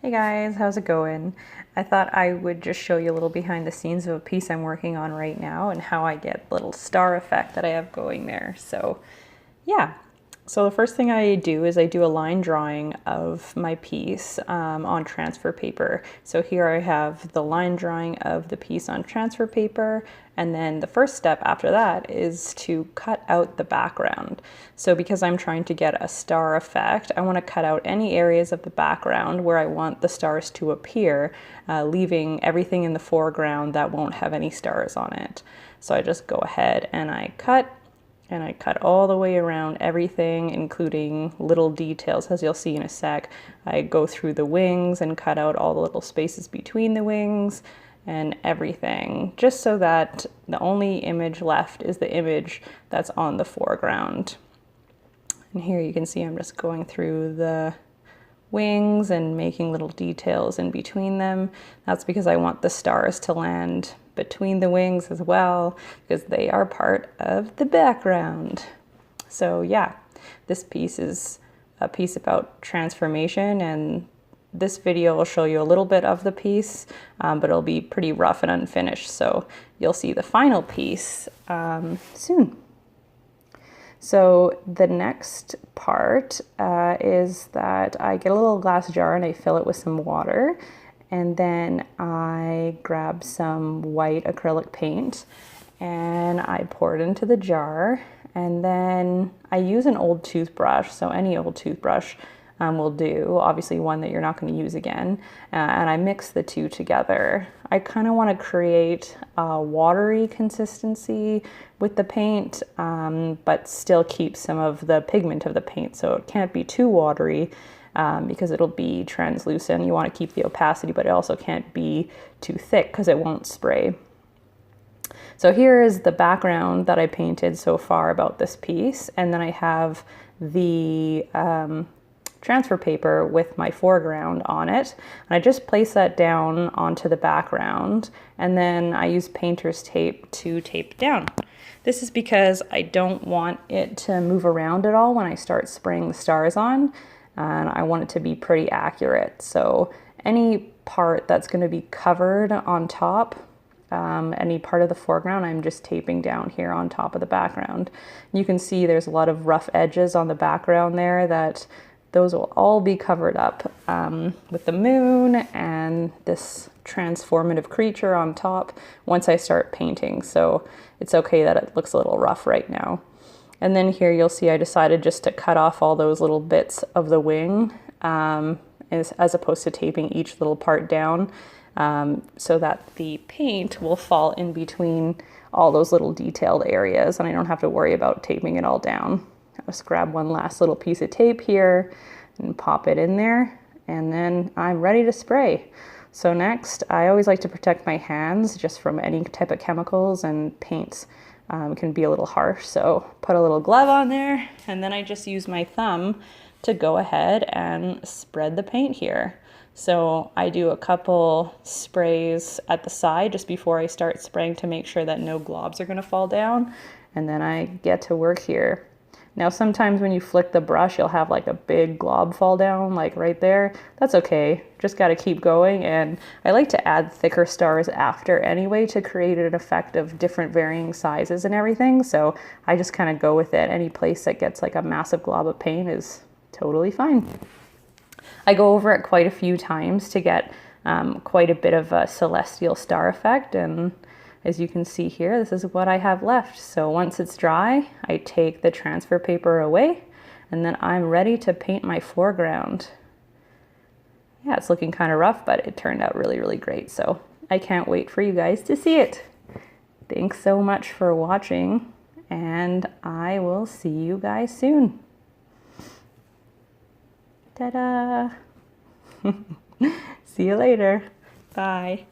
Hey guys, how's it going? I thought I would just show you a little behind the scenes of a piece I'm working on right now and how I get the little star effect that I have going there. So yeah, so the first thing I do is I do a line drawing of my piece on transfer paper. So here I have the line drawing of the piece on transfer paper, and then the first step after that is to cut out the background. So because I'm trying to get a star effect, I want to cut out any areas of the background where I want the stars to appear, leaving everything in the foreground that won't have any stars on it. So I just go ahead and I cut all the way around everything, including little details. As you'll see in a sec, I go through the wings and cut out all the little spaces between the wings and everything, just so that the only image left is the image that's on the foreground. And here you can see I'm just going through the wings and making little details in between them. That's because I want the stars to land between the wings as well, because they are part of the background. So yeah, this piece is a piece about transformation, and this video will show you a little bit of the piece, but it'll be pretty rough and unfinished. So you'll see the final piece soon. So the next part is that I get a little glass jar and I fill it with some water, and then I grab some white acrylic paint and I pour it into the jar, and then I use an old toothbrush, so any old toothbrush will do, obviously one that you're not going to use again, and I mix the two together. I kind of want to create a watery consistency with the paint, but still keep some of the pigment of the paint, so it can't be too watery because it'll be translucent. You want to keep the opacity, but it also can't be too thick because it won't spray. So here is the background that I painted so far about this piece, and then I have the transfer paper with my foreground on it. And I just place that down onto the background, and then I use painter's tape to tape down. This is because I don't want it to move around at all when I start spraying the stars on, and I want it to be pretty accurate. So any part that's going to be covered on top, any part of the foreground, I'm just taping down here on top of the background. You can see there's a lot of rough edges on the background there, that those will all be covered up with the moon and this transformative creature on top once I start painting. So it's okay that it looks a little rough right now. And then here you'll see I decided just to cut off all those little bits of the wing as opposed to taping each little part down, so that the paint will fall in between all those little detailed areas and I don't have to worry about taping it all down. I'll just grab one last little piece of tape here and pop it in there, and then I'm ready to spray. So next, I always like to protect my hands just from any type of chemicals, and paints can be a little harsh. So put a little glove on there, and then I just use my thumb to go ahead and spread the paint here. So I do a couple sprays at the side just before I start spraying to make sure that no globs are going to fall down, and then I get to work here. Now sometimes when you flick the brush, you'll have like a big glob fall down, like right there. That's okay, just gotta keep going. And I like to add thicker stars after anyway to create an effect of different varying sizes and everything. So I just kind of go with it. Any place that gets like a massive glob of paint is totally fine. I go over it quite a few times to get quite a bit of a celestial star effect, and as you can see here, this is what I have left. So once it's dry, I take the transfer paper away, and then I'm ready to paint my foreground. Yeah, it's looking kind of rough, but it turned out really, really great. So I can't wait for you guys to see it. Thanks so much for watching, and I will see you guys soon. Ta-da! See you later. Bye.